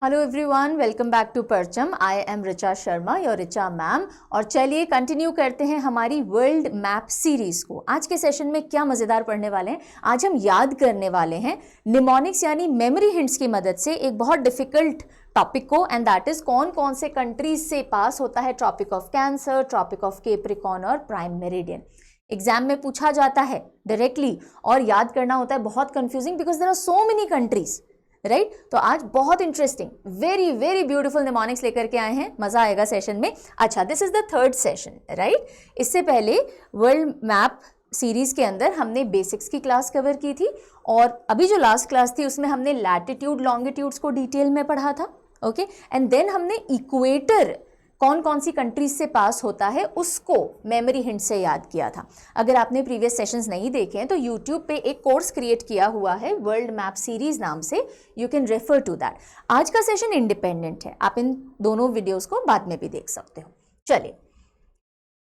Hello everyone, welcome back to Parcham. I am Richa Sharma, your Richa ma'am. और चलिए continue करते हैं हमारी वर्ल्ड मैप सीरीज को। आज के सेशन में क्या मज़ेदार पढ़ने वाले हैं। आज हम याद करने वाले हैं निमोनिक्स यानी मेमोरी हिंट्स की मदद से एक बहुत डिफिकल्ट टॉपिक को, एंड दैट इज कौन कौन से कंट्रीज से पास होता है tropic of cancer, tropic of capricorn और प्राइम मेरिडियन। एग्जाम में पूछा जाता है डायरेक्टली और याद करना होता है बहुत confusing because there are so many countries, right. तो आज बहुत interesting very very beautiful mnemonics लेकर के आए हैं, मजा आएगा सेशन में। अच्छा, this is the third session, right. इससे पहले वर्ल्ड मैप सीरीज के अंदर हमने बेसिक्स की क्लास कवर की थी, और अभी जो लास्ट क्लास थी उसमें हमने लैटिट्यूड लॉन्गिट्यूड्स को डिटेल में पढ़ा था, ओके। एंड देन हमने इक्वेटर कौन कौन सी कंट्रीज से पास होता है उसको मेमोरी हिंट से याद किया था। अगर आपने प्रीवियस सेशंस नहीं देखे हैं तो यूट्यूब पे एक कोर्स क्रिएट किया हुआ है वर्ल्ड मैप सीरीज नाम से, you can refer to that. आज का सेशन इंडिपेंडेंट है, आप इन दोनों वीडियोस को बाद में भी देख सकते हो। चलिए,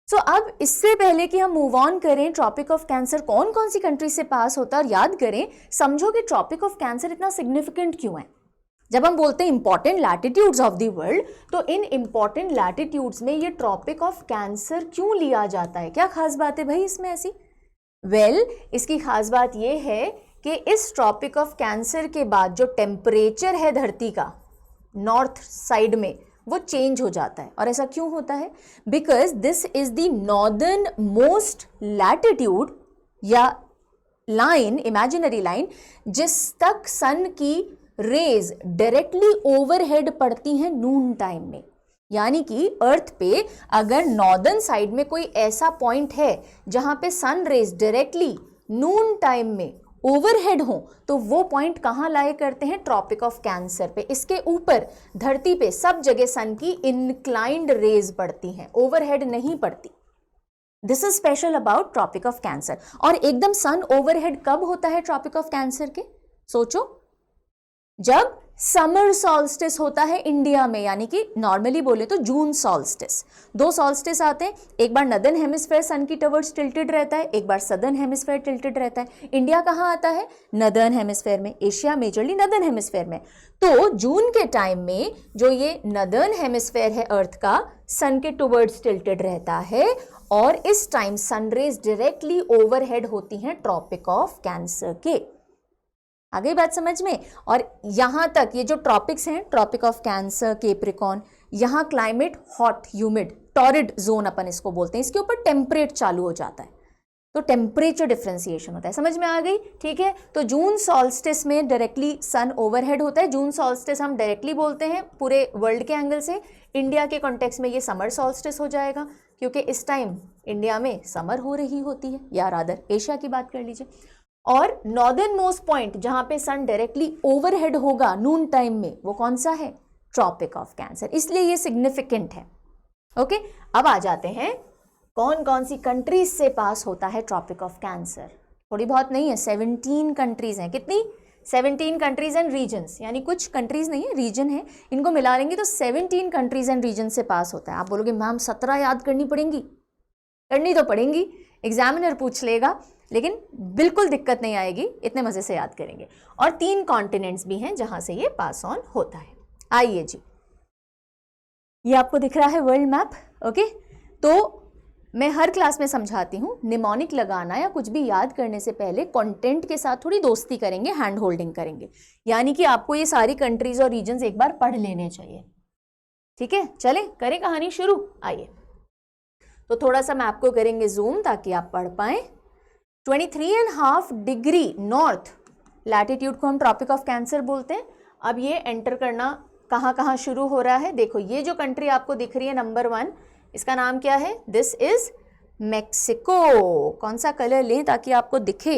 सो अब इससे पहले कि हम मूव ऑन करें, ट्रॉपिक ऑफ कैंसर कौन कौन सी कंट्रीज से पास होता है और याद करें, समझो कि ट्रॉपिक ऑफ कैंसर इतना सिग्निफिकेंट क्यों है। जब हम बोलते हैं important latitudes of the world, तो इन इंपॉर्टेंट लैटिट्यूड्स में ये ट्रॉपिक ऑफ कैंसर क्यों लिया जाता है? क्या खास बात है भाई इसमें ऐसी? वेल, इसकी खास बात ये है कि इस ट्रॉपिक ऑफ कैंसर के बाद जो टेम्परेचर है धरती का नॉर्थ साइड में, वो चेंज हो जाता है। और ऐसा क्यों होता है? Because this is the northern most latitude या लाइन, इमेजिनरी लाइन, जिस तक सन की रेज डायरेक्टली ओवरहेड पड़ती हैं नून टाइम में। यानी कि अर्थ पे अगर नॉर्दर्न साइड में कोई ऐसा पॉइंट है जहां पे sun rays directly noon time में ओवरहेड हो, तो वो पॉइंट कहां लाए करते हैं? ट्रॉपिक ऑफ कैंसर पे। इसके ऊपर धरती पे सब जगह सन की इंक्लाइंड रेज पड़ती हैं, ओवरहेड नहीं पड़ती। This is special about tropic of cancer. और एकदम सन ओवरहेड कब होता है ट्रॉपिक ऑफ कैंसर के? सोचो, जब समर सॉल्स्टिस होता है इंडिया में, यानी कि नॉर्मली बोले तो जून सॉल्स्टिस। दो सॉल्स्टिस आते हैं, एक बार नदर्न हेमिस्फेयर सन की टवर्ड्स टिल्टेड रहता है, एक बार सदर्न हेमिस्फेयर टिल्टेड रहता है। इंडिया कहाँ आता है? नदर्न हेमिस्फेयर में। एशिया मेजरली नदर्न हेमिस्फेयर में। तो जून के टाइम में जो ये नदर्न हेमिस्फेयर है अर्थ का, सन के टुवर्ड्स टिल्टेड रहता है, और इस टाइम सनरेज डायरेक्टली ओवरहेड होती हैं ट्रॉपिक ऑफ कैंसर के। आ गई बात समझ में? और यहां तक ये जो ट्रॉपिक्स हैं, ट्रॉपिक ऑफ कैंसर, कैप्रिकॉर्न, यहां climate hot, humid, torrid zone अपन इसको बोलते हैं। इसके ऊपर टेम्परेट चालू हो जाता है, तो टेम्परेचर डिफरेंशिएशन होता है। समझ में आ गई? ठीक है। तो जून सॉल्स्टिस में डायरेक्टली सन ओवरहेड होता है। जून सॉल्स्टिस हम डायरेक्टली बोलते हैं पूरे वर्ल्ड के एंगल से। इंडिया के कॉन्टेक्स्ट में ये समर सॉल्स्टिस हो जाएगा, क्योंकि इस टाइम इंडिया में समर हो रही होती है, या रादर एशिया की बात कर लीजिए। और नॉर्दर्न मोस्ट पॉइंट जहां पे सन डायरेक्टली ओवरहेड होगा नून टाइम में, वो कौन सा है? Tropic of cancer. इसलिए ये सिग्निफिकेंट है, ओके। अब आ जाते हैं कौन कौन सी कंट्रीज से पास होता है ट्रॉपिक ऑफ कैंसर। थोड़ी बहुत नहीं है, 17 कंट्रीज हैं। कितनी? 17 कंट्रीज एंड रीजन्स, यानी कुछ कंट्रीज नहीं है, रीजन है। इनको मिला लेंगे तो 17 कंट्रीज एंड रीजन से पास होता है। आप बोलोगे मैम 17 याद करनी पड़ेंगी? करनी तो पड़ेंगी, एग्जामिनर पूछ लेगा, लेकिन बिल्कुल दिक्कत नहीं आएगी, इतने मजे से याद करेंगे। और 3 कॉन्टिनेंट्स भी हैं जहां से ये पास ऑन होता है। आइए जी, ये आपको दिख रहा है वर्ल्ड मैप, ओके। तो मैं हर क्लास में समझाती हूँ, निमोनिक लगाना या कुछ भी याद करने से पहले कंटेंट के साथ थोड़ी दोस्ती करेंगे, हैंड होल्डिंग करेंगे। यानी कि आपको ये सारी कंट्रीज और रीजन्स एक बार पढ़ लेने चाहिए, ठीक है। चले करें कहानी शुरू। आइए, तो थोड़ा सा मैं आपको करेंगे जूम ताकि आप पढ़ पाएं। 23.5 डिग्री नॉर्थ लैटिट्यूड को हम ट्रॉपिक ऑफ कैंसर बोलते हैं। अब ये एंटर करना कहाँ कहाँ शुरू हो रहा है? देखो, ये जो कंट्री आपको दिख रही है नंबर 1, इसका नाम क्या है? This is Mexico. कौन सा कलर लें ताकि आपको दिखे?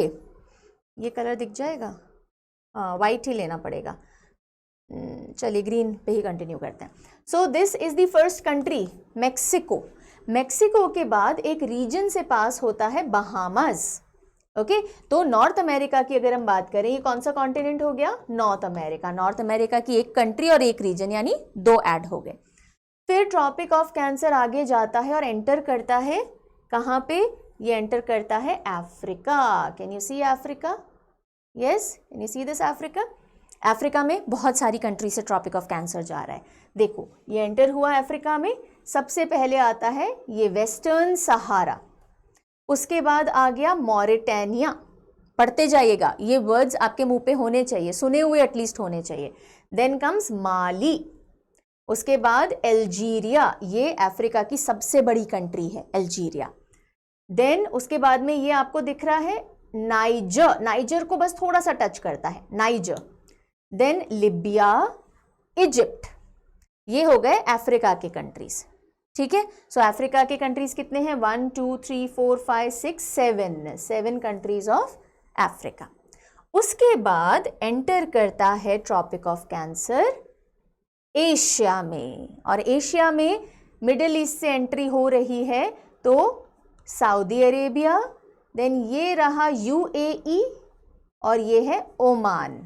ये कलर दिख जाएगा? वाइट ही लेना पड़ेगा। चलिए ग्रीन पे ही कंटिन्यू करते हैं। So this is the first country, Mexico. Mexico के बाद एक रीजन से पास होता है बहामास, ओके। तो नॉर्थ अमेरिका की अगर हम बात करें, ये कौन सा कॉन्टिनेंट हो गया? North America. नॉर्थ अमेरिका की एक कंट्री और एक रीजन, यानी 2 ऐड हो गए। फिर ट्रॉपिक ऑफ कैंसर आगे जाता है और एंटर करता है कहाँ पे? ये एंटर करता है Africa. Can you see Africa? Yes, can you see this Africa? Africa में बहुत सारी कंट्री से ट्रॉपिक ऑफ कैंसर जा रहा है। देखो ये एंटर हुआ अफ्रीका में, सबसे पहले आता है ये वेस्टर्न सहारा, उसके बाद आ गया मॉरिटानिया, पढ़ते जाइएगा, ये वर्ड्स आपके मुंह पे होने चाहिए, सुने हुए एटलीस्ट होने चाहिए। देन कम्स माली, उसके बाद अल्जीरिया, ये अफ्रीका की सबसे बड़ी कंट्री है अल्जीरिया। देन उसके बाद में ये आपको दिख रहा है नाइजर, नाइजर को बस थोड़ा सा टच करता है नाइजर। देन लिबिया, इजिप्ट, ये हो गए अफ्रीका के कंट्रीज। ठीक है, सो अफ्रीका के कंट्रीज कितने हैं? 1 2 3 4 5 6 7 कंट्रीज ऑफ अफ्रीका। उसके बाद एंटर करता है ट्रॉपिक ऑफ कैंसर एशिया में, और एशिया में मिडिल ईस्ट से एंट्री हो रही है तो सऊदी अरेबिया, देन ये रहा यूएई और ये है ओमान,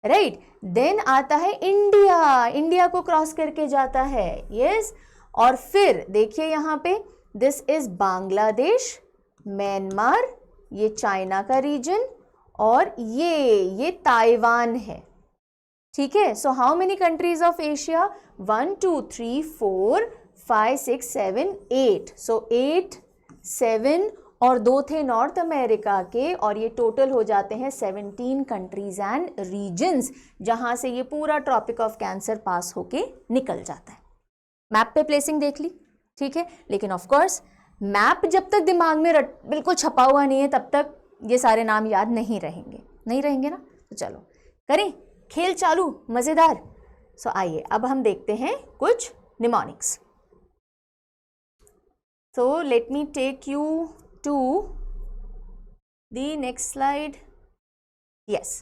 राइट। देन आता है इंडिया, इंडिया को क्रॉस करके जाता है, यस। और फिर देखिए यहाँ पे दिस इज बांग्लादेश, म्यांमार, ये चाइना का रीजन, और ये ताइवान है। ठीक है, so how many countries of Asia? 1 2 3 4 5 6 7 8, सो 8 7 और 2 थे नॉर्थ अमेरिका के, और ये टोटल हो जाते हैं 17 कंट्रीज एंड रीजन्स, जहां से ये पूरा ट्रॉपिक ऑफ कैंसर पास होके निकल जाता है। मैप पे प्लेसिंग देख ली, ठीक है, लेकिन ऑफ कोर्स मैप जब तक दिमाग में बिल्कुल छपा हुआ नहीं है तब तक ये सारे नाम याद नहीं रहेंगे ना। तो चलो करें खेल चालू, मजेदार। सो आइए अब हम देखते हैं कुछ mnemonics. So let me take you to the next slide. Yes.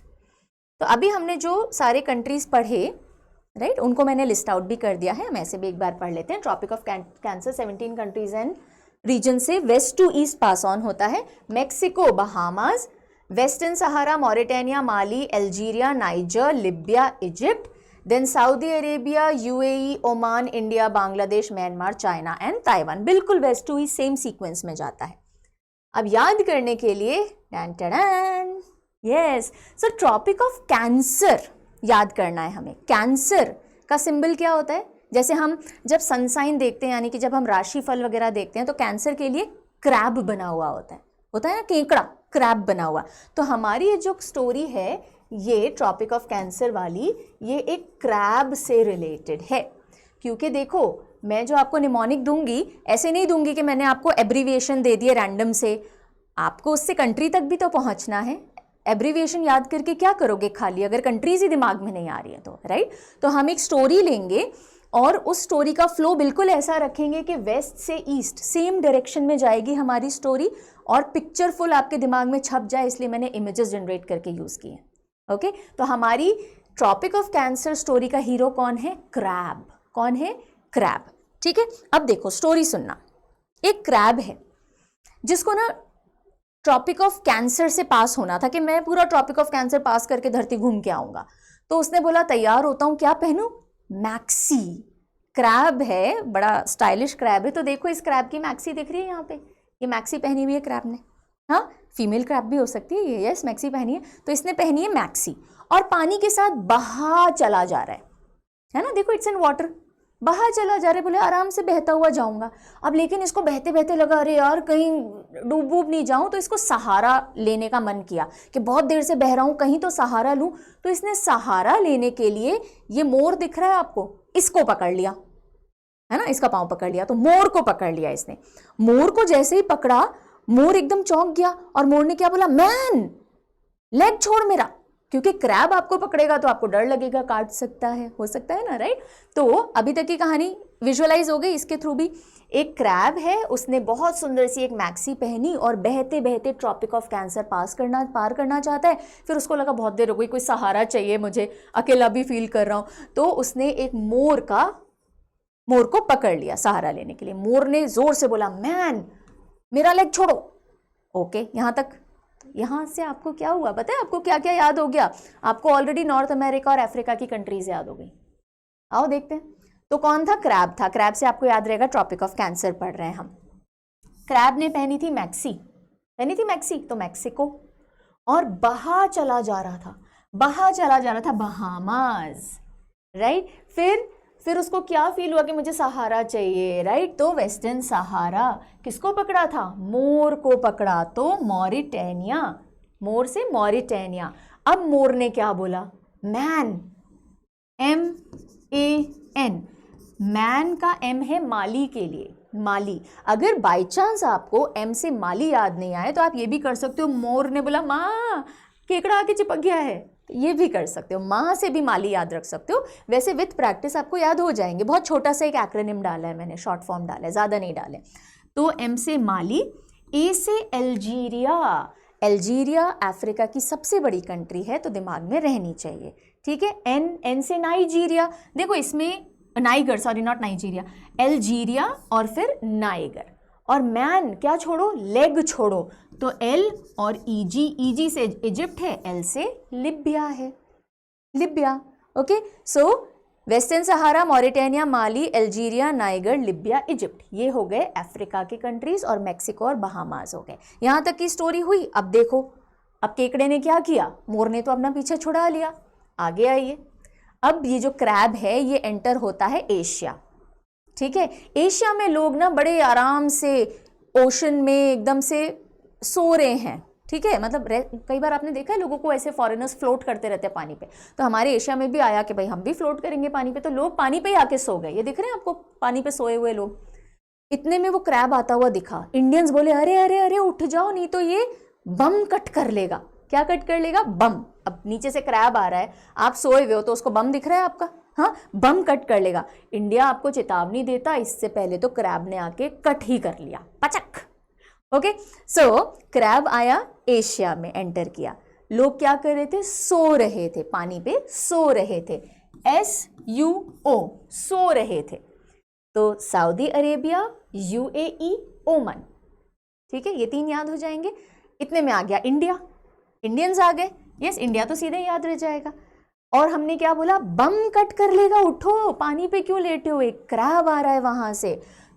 तो अभी हमने जो सारे कंट्रीज पढ़े, राइट, उनको मैंने लिस्ट आउट भी कर दिया है, हम ऐसे भी एक बार पढ़ लेते हैं। Tropic of cancer 17 countries and region से west to east pass on होता है। Mexico, Bahamas, western Sahara, Mauritania, Mali, Algeria, Niger, Libya, Egypt, then Saudi Arabia, UAE, Oman, India, Bangladesh, Myanmar, China and Taiwan. बिल्कुल west to east same sequence में जाता है। अब याद करने के लिए yes, so tropic of cancer याद करना है हमें। कैंसर का सिंबल क्या होता है? जैसे हम जब सनसाइन देखते हैं, यानी कि जब हम राशिफल वगैरह देखते हैं, तो कैंसर के लिए क्रैब बना हुआ होता है ना, केकड़ा, क्रैब बना हुआ। तो हमारी ये जो स्टोरी है, ये ट्रॉपिक ऑफ कैंसर वाली, ये एक क्रैब से रिलेटेड है। क्योंकि देखो, मैं जो आपको निमोनिक दूंगी, ऐसे नहीं दूंगी कि मैंने आपको एब्रीविएशन दे दिए रैंडम से, आपको उससे कंट्री तक भी तो पहुंचना है। एब्रीविएशन याद करके क्या करोगे खाली, अगर कंट्रीज ही दिमाग में नहीं आ रही है तो, राइट। तो हम एक स्टोरी लेंगे और उस स्टोरी का फ्लो बिल्कुल ऐसा रखेंगे कि वेस्ट से ईस्ट सेम डायरेक्शन में जाएगी हमारी स्टोरी, और पिक्चरफुल आपके दिमाग में छप जाए, इसलिए मैंने इमेजेस जनरेट करके यूज किए। ओके, तो हमारी ट्रॉपिक ऑफ कैंसर स्टोरी का हीरो कौन है? क्रैब। कौन है? क्रैब। ठीक है, अब देखो स्टोरी सुनना। एक क्रैब है जिसको ना ट्रॉपिक ऑफ कैंसर से पास होना था, कि मैं पूरा ट्रॉपिक ऑफ कैंसर पास करके धरती घूम के आऊंगा। तो उसने बोला तैयार होता हूं, क्या पहनूं? मैक्सी। क्रैब है, बड़ा स्टाइलिश क्रैब है। तो देखो इस क्रैब की मैक्सी दिख रही है यहाँ पे, ये मैक्सी पहनी हुई है क्रैब ने। हाँ, फीमेल क्रैब भी हो सकती है ये, यस, मैक्सी पहनी है। तो इसने पहनी है मैक्सी, और पानी के साथ बहा चला जा रहा है ना, देखो इट्स इन वाटर, बहा चला जा रहा है। बोले आराम से बहता हुआ जाऊंगा। अब लेकिन इसको बहते बहते लगा, अरे यार कहीं डूब वूब नहीं जाऊं, तो इसको सहारा लेने का मन किया कि बहुत देर से बह रहा हूं, कहीं तो सहारा लूं। तो इसने सहारा लेने के लिए, ये मोर दिख रहा है आपको, इसको पकड़ लिया, है ना, इसका पांव पकड़ लिया। तो मोर को पकड़ लिया इसने। मोर को जैसे ही पकड़ा, मोर एकदम चौंक गया, और मोर ने क्या बोला? मैन, लेग छोड़ मेरा। क्योंकि क्रैब आपको पकड़ेगा तो आपको डर लगेगा, काट सकता है, हो सकता है ना, राइट। तो अभी तक की कहानी विजुअलाइज हो गई इसके थ्रू भी। एक क्रैब है, उसने बहुत सुंदर सी एक मैक्सी पहनी और बहते बहते ट्रॉपिक ऑफ कैंसर पार करना चाहता है। फिर उसको लगा बहुत देर हो गई, कोई सहारा चाहिए मुझे, अकेला भी फील कर रहा हूं। तो उसने एक मोर को पकड़ लिया सहारा लेने के लिए। मोर ने जोर से बोला, मैन मेरा लेग छोड़ो। ओके, यहां तक। यहां से आपको क्या हुआ पता है? आपको क्या क्या याद हो गया? आपको ऑलरेडी नॉर्थ अमेरिका और अफ्रीका की कंट्रीज याद हो गई। आओ देखते हैं। तो कौन था? क्रैब था। क्रैब से आपको याद रहेगा ट्रॉपिक ऑफ कैंसर पढ़ रहे हैं हम। क्रैब ने पहनी थी मैक्सी, तो मैक्सिको, और बहा चला जा रहा था। बाहर चला जा रहा था, बहामास, राइट। फिर उसको क्या फील हुआ कि मुझे सहारा चाहिए, राइट। तो वेस्टर्न सहारा किसको पकड़ा था, मोर को पकड़ा, तो मॉरिटेनिया, मोर से मॉरिटेनिया। अब मोर ने क्या बोला, मैन, MAN, मैन का M है माली के लिए, माली। अगर बाई चांस आपको M से माली याद नहीं आए तो आप ये भी कर सकते हो, मोर ने बोला माँ केकड़ा आके चिपक गया है, ये भी कर सकते हो, माँ से भी माली याद रख सकते हो। वैसे विथ प्रैक्टिस आपको याद हो जाएंगे, बहुत छोटा सा एक एक्रोनिम डाला है मैंने, शॉर्ट फॉर्म डाला है, ज़्यादा नहीं डाले। तो M से माली, A से अल्जीरिया, अल्जीरिया अफ्रीका की सबसे बड़ी कंट्री है तो दिमाग में रहनी चाहिए, ठीक है। N से नाइजीरिया, देखो इसमें Niger, sorry not Nigeria, Algeria और फिर नाइगर। और मैन क्या छोड़ो, लेग छोड़ो, तो L और EG से इजिप्ट है, L से लिबिया है, लिबिया। ओके, सो वेस्टर्न सहारा, मॉरिटेनिया, माली, अल्जीरिया, नाइगर, लिबिया, इजिप्ट, ये हो गए अफ्रीका के कंट्रीज, और मैक्सिको और बहामास हो गए। यहां तक की स्टोरी हुई। अब देखो, अब केकड़े ने क्या किया, मोर ने तो अपना पीछे छुड़ा लिया। आगे आइए, अब ये जो क्रैब है ये एंटर होता है एशिया, ठीक है। एशिया में लोग ना बड़े आराम से ओशन में एकदम से सो रहे हैं, ठीक है। मतलब कई बार आपने देखा है लोगों को ऐसे फॉरेनर्स फ्लोट करते रहते हैं पानी पे, तो हमारे एशिया में भी आया कि भाई हम भी फ्लोट करेंगे पानी पे, तो लोग पानी पे ही आके सो गए। ये दिख रहे हैं आपको पानी पे सोए हुए लोग। इतने में वो क्रैब आता हुआ दिखा, इंडियंस बोले अरे अरे अरे उठ जाओ, नहीं तो ये बम कट कर लेगा। क्या कट कर लेगा, बम। अब नीचे से क्रैब आ रहा है, आप सोए हुए हो तो उसको बम दिख रहा है आपका, हाँ, बम कट कर लेगा। इंडिया आपको चेतावनी देता, इससे पहले तो क्रैब ने आके कट ही कर लिया, पचक। ओके, सो क्रैब आया, एशिया में एंटर किया। लोग क्या कर रहे थे, सो रहे थे, पानी पे सो रहे थे, SUO, सो रहे थे। तो सऊदी अरेबिया, UAE, ओमन, ठीक है, ये 3 याद हो जाएंगे। इतने में आ गया इंडिया, इंडियंस आ गए, यस, इंडिया तो सीधे याद रह जाएगा। और हमने क्या बोला, बम कट कर लेगा, उठो, पानी पे क्यों लेटे हो, एक क्रैब आ रहा है वहां से,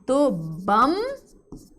तो बम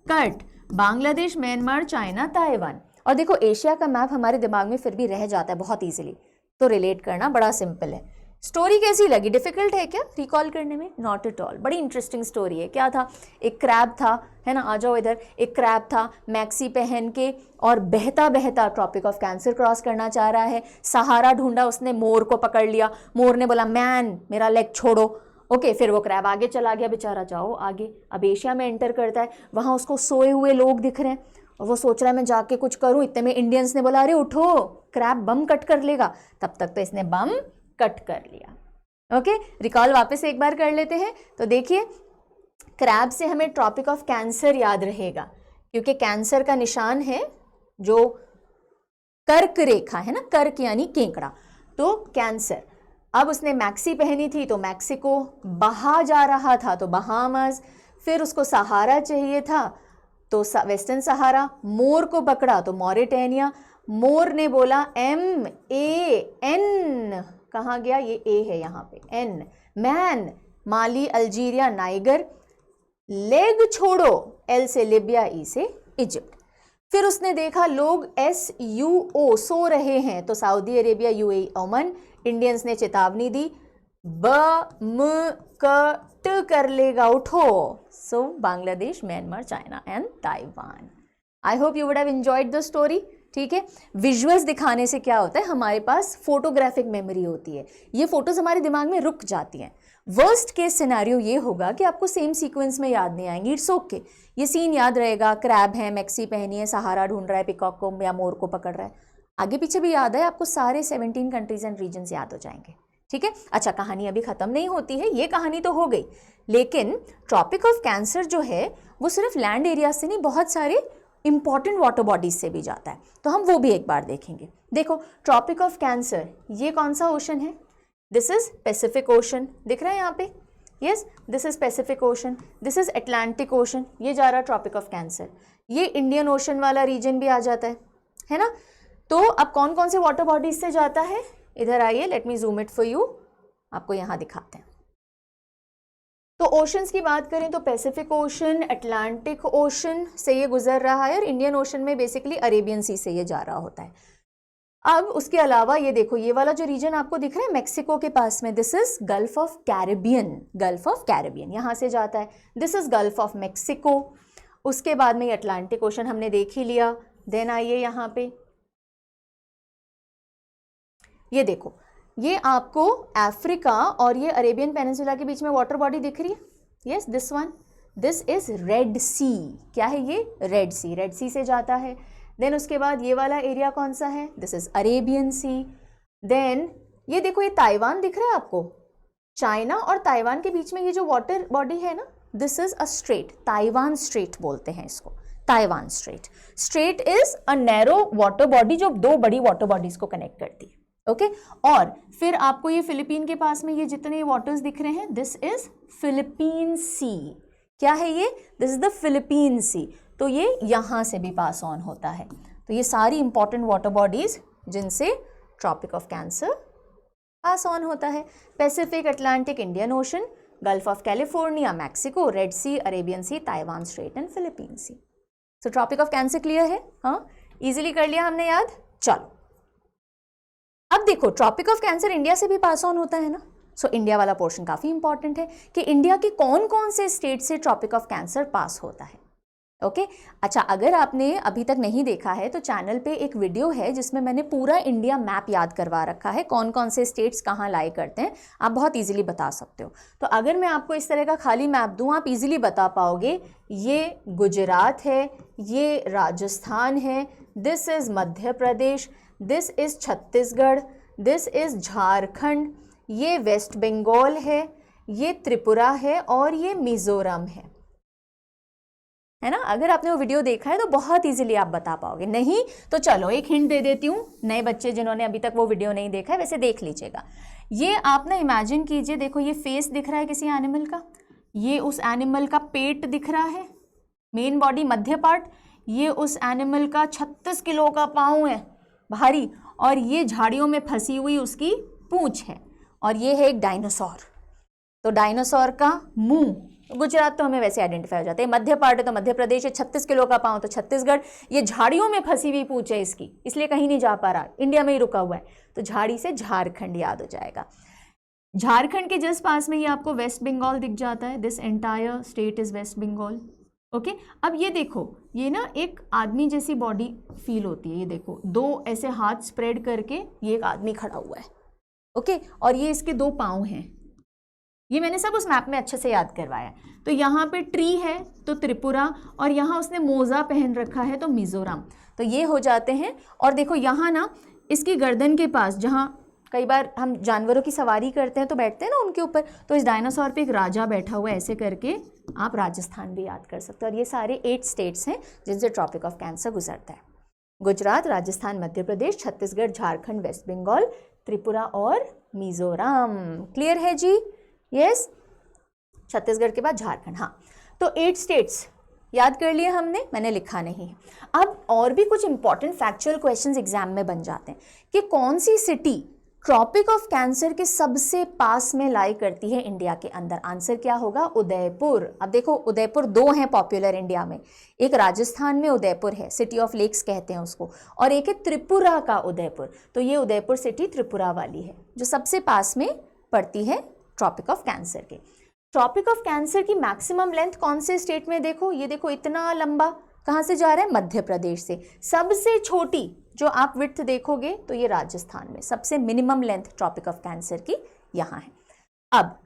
कट। Bangladesh, Myanmar, China, Taiwan. और देखो एशिया का मैप हमारे दिमाग में फिर भी रह जाता है बहुत इजीली, तो रिलेट करना बड़ा सिंपल है। स्टोरी कैसी लगी, डिफिकल्ट है क्या रिकॉल करने में, नॉट एट ऑल, बड़ी इंटरेस्टिंग स्टोरी है। क्या था, एक क्रैब था, है ना, आ जाओ इधर, एक क्रैब था मैक्सी पहन के और बहता बहता ट्रॉपिक ऑफ कैंसर क्रॉस करना चाह रहा है। सहारा ढूंढा उसने, मोर को पकड़ लिया, मोर ने बोला मैन मेरा लेग छोड़ो। ओके, फिर वो क्रैब आगे चला गया बेचारा, जाओ आगे। अब एशिया में एंटर करता है, वहाँ उसको सोए हुए लोग दिख रहे हैं और वो सोच रहा है मैं जाके कुछ करूँ। इतने में इंडियंस ने बोला अरे उठो, क्रैब बम कट कर लेगा। तब तक तो इसने बम कट कर लिया। ओके, रिकॉल वापस एक बार कर लेते हैं। तो देखिए, क्रैब से हमें ट्रॉपिक ऑफ कैंसर याद रहेगा, क्योंकि कैंसर का निशान है जो कर्क रेखा है ना, कर्क यानी केकड़ा, तो कैंसर। अब उसने मैक्सी पहनी थी तो मैक्सिको, बहा जा रहा था तो बहामास, फिर उसको सहारा चाहिए था तो वेस्टर्न सहारा, मोर को पकड़ा तो मॉरिटेनिया। मोर ने बोला MAN, कहाँ गया ये A है यहाँ पे, N, मैन, माली, अल्जीरिया, नाइगर, लेग छोड़ो, L से लिबिया, E से इजिप्ट। फिर उसने देखा लोग SUO, सो रहे हैं, तो Saudi Arabia, UAE, Oman. Indians ने चेतावनी दी, बम कट कर लेगा, उठो, so Bangladesh, Myanmar, China and Taiwan. I hope you would have enjoyed the story, ठीक है। विजुअल्स दिखाने से क्या होता है, हमारे पास फोटोग्राफिक मेमोरी होती है, ये फोटोज हमारे दिमाग में रुक जाती हैं। वर्स्ट केस सिनेरियो ये होगा कि आपको सेम सीक्वेंस में याद नहीं आएंगी, इट्स ओके, ये सीन याद रहेगा, क्रैब है, मैक्सी पहनी है, सहारा ढूंढ रहा है, पिकॉक को या मोर को पकड़ रहा है, आगे पीछे भी याद है आपको, सारे 17 कंट्रीज एंड रीजन्स याद हो जाएंगे, ठीक है। अच्छा, कहानी अभी खत्म नहीं होती है, ये कहानी तो हो गई, लेकिन ट्रॉपिक ऑफ कैंसर जो है वो सिर्फ लैंड एरिया से नहीं, बहुत सारे इंपॉर्टेंट वाटर बॉडीज से भी जाता है, तो हम वो भी एक बार देखेंगे। देखो, ट्रॉपिक ऑफ कैंसर, ये कौन सा ओशन है, दिस इज पैसिफिक ओशन, दिख रहा है यहाँ पे, yes, this is Pacific ocean, this is Atlantic ocean, ये जा रहा ट्रॉपिक ऑफ कैंसर, ये इंडियन ओशन वाला रीजन भी आ जाता है ना। तो अब कौन कौन से वाटर बॉडीज से जाता है, इधर आइए, let me zoom it for you, आपको यहाँ दिखाते हैं। तो ओशंस की बात करें तो पैसिफिक ओशन, अटलांटिक ओशन से ये गुजर रहा है, और इंडियन ओशन में बेसिकली अरेबियन सी से ये जा रहा होता है। अब उसके अलावा ये देखो, ये वाला जो रीजन आपको दिख रहा है मेक्सिको के पास में, this is gulf of Caribbean, gulf of Caribbean यहाँ से जाता है, this is gulf of Mexico. उसके बाद में ये अटलांटिक ओशन हमने देख ही लिया। देन आइए यहाँ पे, ये देखो, ये आपको अफ्रीका और ये अरेबियन पेनिनसुला के बीच में वाटर बॉडी दिख रही है। Yes, this one, this is Red Sea. क्या है ये? रेड सी, रेड सी से जाता है। देन उसके बाद ये वाला एरिया कौन सा है? This is Arabian sea. Then ये देखो, ये ताइवान दिख रहा है आपको, चाइना और ताइवान के बीच में ये जो वाटर बॉडी है ना, this is a straight, Taiwan straight बोलते हैं इसको, Taiwan straight. Straight is a narrow water body जो दो बड़ी वाटर बॉडीज को कनेक्ट करती है। ओके और फिर आपको ये फिलीपीन के पास में ये जितने वाटर्स दिख रहे हैं, दिस इज फिलीपीन सी। क्या है ये? दिस इज द फिलीपीन सी। तो ये यहाँ से भी पास ऑन होता है। तो ये सारी इंपॉर्टेंट वाटर बॉडीज जिनसे tropic of cancer pass on होता है। Pacific, Atlantic, Indian ocean, gulf of California, Mexico, red sea, Arabian sea, Taiwan strait and Philippine sea. So tropic of cancer clear है? हाँ, इजीली कर लिया हमने याद। चलो अब देखो, ट्रॉपिक ऑफ कैंसर इंडिया से भी पास ऑन होता है ना। सो इंडिया वाला पोर्शन काफ़ी इंपॉर्टेंट है कि इंडिया के कौन कौन से स्टेट से ट्रॉपिक ऑफ कैंसर पास होता है। ओके अच्छा, अगर आपने अभी तक नहीं देखा है तो चैनल पे एक वीडियो है जिसमें मैंने पूरा इंडिया मैप याद करवा रखा है, कौन कौन से स्टेट्स कहाँ लाई करते हैं, आप बहुत इजीली बता सकते हो। तो अगर मैं आपको इस तरह का खाली मैप दूँ, आप इजीली बता पाओगे। ये गुजरात है, ये राजस्थान है, this is Madhya Pradesh, this is Chhattisgarh, this is Jharkhand, ये वेस्ट बंगाल है, ये त्रिपुरा है और ये मिज़ोरम है ना। अगर आपने वो वीडियो देखा है तो बहुत इजीली आप बता पाओगे। नहीं तो चलो एक हिंट दे देती हूँ, नए बच्चे जिन्होंने अभी तक वो वीडियो नहीं देखा है वैसे देख लीजिएगा। ये आप ना इमेजिन कीजिए, देखो ये फेस दिख रहा है किसी एनिमल का, ये उस एनिमल का पेट दिख रहा है, मेन बॉडी मध्य पार्ट, ये उस एनिमल का 36 किलो का पाँव है भारी, और ये झाड़ियों में फंसी हुई उसकी पूंछ है, और ये है एक डायनासोर। तो डायनासोर का मुंह, गुजरात तो हमें वैसे आइडेंटिफाई हो जाता है, मध्य पार्ट है तो मध्य प्रदेश है, 36 किलो का पाँव तो छत्तीसगढ़, ये झाड़ियों में फंसी हुई पूंछ है इसकी, इसलिए कहीं नहीं जा पा रहा, इंडिया में ही रुका हुआ है, तो झाड़ी से झारखंड याद हो जाएगा। झारखंड के जस्ट पास में ये आपको वेस्ट बंगाल दिख जाता है, this entire state is west Bengal. Okay अब ये देखो, ये ना एक आदमी जैसी बॉडी फील होती है, ये देखो दो ऐसे हाथ स्प्रेड करके ये एक आदमी खड़ा हुआ है। ओके और ये इसके दो पाँव हैं, ये मैंने सब उस मैप में अच्छे से याद करवाया। तो यहाँ पे ट्री है तो त्रिपुरा, और यहाँ उसने मोज़ा पहन रखा है तो मिज़ोरम, तो ये हो जाते हैं। और देखो यहाँ ना इसकी गर्दन के पास, जहाँ कई बार हम जानवरों की सवारी करते हैं तो बैठते हैं ना उनके ऊपर, तो इस डायनासोर पे एक राजा बैठा हुआ है, ऐसे करके आप राजस्थान भी याद कर सकते हो। और ये सारे 8 स्टेट्स हैं जिनसे ट्रॉपिक ऑफ कैंसर गुजरता है, गुजरात, राजस्थान, मध्य प्रदेश, छत्तीसगढ़, झारखंड, वेस्ट बंगाल, त्रिपुरा और मिज़ोरम। क्लियर है जी? यस, छत्तीसगढ़ के बाद झारखंड। हाँ, तो 8 स्टेट्स याद कर लिए हमने, मैंने लिखा नहीं है। अब और भी कुछ इंपॉर्टेंट फैक्चुअल क्वेश्चंस एग्जाम में बन जाते हैं कि कौन सी सिटी ट्रॉपिक ऑफ कैंसर के सबसे पास में लाई करती है इंडिया के अंदर। आंसर क्या होगा? उदयपुर। अब देखो उदयपुर 2 हैं पॉपुलर इंडिया में, एक राजस्थान में उदयपुर है, सिटी ऑफ लेक्स कहते हैं उसको, और एक है त्रिपुरा का उदयपुर। तो ये उदयपुर सिटी त्रिपुरा वाली है जो सबसे पास में पड़ती है ट्रॉपिक ऑफ कैंसर के। ट्रॉपिक ऑफ कैंसर की मैक्सिमम लेंथ कौन से स्टेट में? देखो ये देखो इतना लंबा, कहाँ से जा रहा है? मध्य प्रदेश से। सबसे छोटी जो आप विड्थ देखोगे तो ये राजस्थान में, सबसे minimum length tropic of cancer की यहाँ है। अब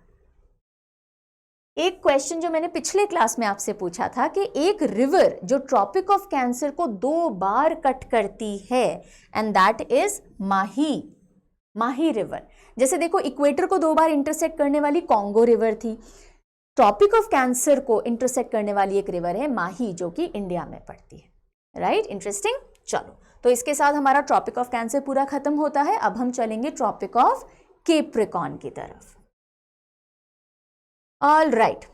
एक क्वेश्चन जो मैंने पिछले क्लास में आपसे पूछा था कि एक रिवर जो ट्रॉपिक ऑफ कैंसर को 2 बार कट करती है, and that is Mahi river. जैसे देखो इक्वेटर को 2 बार इंटरसेक्ट करने वाली कॉन्गो रिवर थी, ट्रॉपिक ऑफ कैंसर को इंटरसेक्ट करने वाली एक रिवर है माही, जो कि इंडिया में पड़ती है। Right, interesting. चलो तो इसके साथ हमारा ट्रॉपिक ऑफ कैंसर पूरा खत्म होता है। अब हम चलेंगे ट्रॉपिक ऑफ कैप्रिकॉर्न की तरफ। ऑल राइट,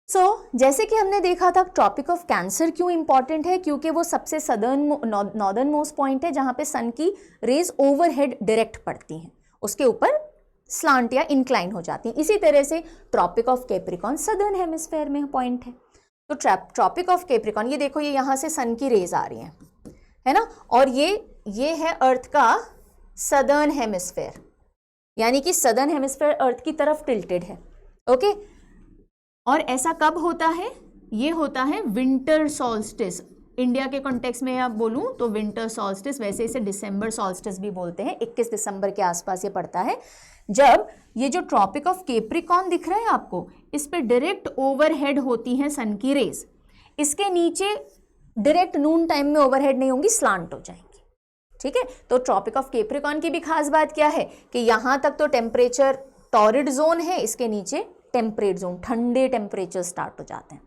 सो जैसे कि हमने देखा था ट्रॉपिक ऑफ कैंसर क्यों इंपॉर्टेंट है, क्योंकि वो सबसे नॉर्दर्न मोस्ट पॉइंट है जहां पे सन की रेज ओवरहेड डायरेक्ट पड़ती हैं, उसके ऊपर स्लांट या इंक्लाइन हो जाती हैं। इसी तरह से tropic of capricorn southern hemisphere में पॉइंट है। तो ट्रॉपिक ऑफ कैप्रिकॉर्न, ये देखो ये यहाँ से सन की रेज आ रही हैं, है ना, और ये ये है अर्थ का सदर्न हेमिस्फेयर, यानी कि सदर्न हेमिस्फेयर अर्थ की तरफ टिल्टेड है। ओके, और ऐसा कब होता है? ये होता है विंटर सॉल्स्टिस। इंडिया के कॉन्टेक्स्ट में आप बोलूं तो विंटर सॉल्स्टिस, वैसे इसे दिसंबर सॉल्स्टिस भी बोलते हैं। 21 दिसंबर के आसपास ये पड़ता है, जब ये जो ट्रॉपिक ऑफ कैप्रिकॉर्न दिख रहा है आपको, इस पे डायरेक्ट ओवरहेड होती हैं सन की रेज। इसके नीचे डायरेक्ट नून टाइम में ओवरहेड नहीं होंगी, स्लांट हो जाएंगी। ठीक है, तो ट्रॉपिक ऑफ कैप्रिकॉर्न की भी खास बात क्या है कि यहां तक तो टेम्परेचर टॉरिड जोन है, इसके नीचे टेम्परेट जोन, ठंडे टेम्परेचर स्टार्ट हो जाते हैं।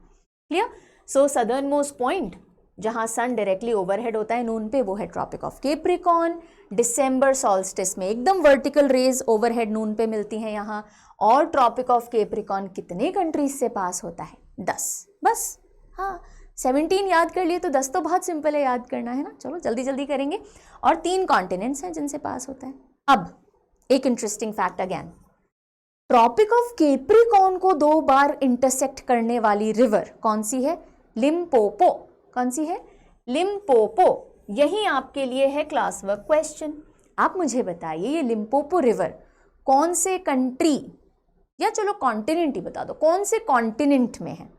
क्लियर? सो सदर्न मोस्ट पॉइंट जहां सन डायरेक्टली ओवरहेड होता है नून पे, वो है tropic of capricorn. December solstice में एकदम वर्टिकल रेज ओवरहेड नून पे मिलती हैं यहाँ। और ट्रॉपिक ऑफ कैप्रिकॉर्न कितने कंट्रीज से पास होता है? 10 बस। हाँ, 17 याद कर लिए तो 10 तो बहुत सिंपल है याद करना, है ना। चलो जल्दी जल्दी करेंगे। और 3 कॉन्टिनेंट्स हैं जिनसे पास होता है। अब एक interesting fact again, tropic of Capricorn को 2 बार इंटरसेक्ट करने वाली रिवर कौन सी है? लिम्पोपो। कौन सी है? लिम्पोपो। यही आपके लिए है क्लास वर्क क्वेश्चन। आप मुझे बताइए ये लिम्पोपो रिवर कौन से कंट्री, या चलो कॉन्टिनेंट ही बता दो, कौन से कॉन्टिनेंट में है?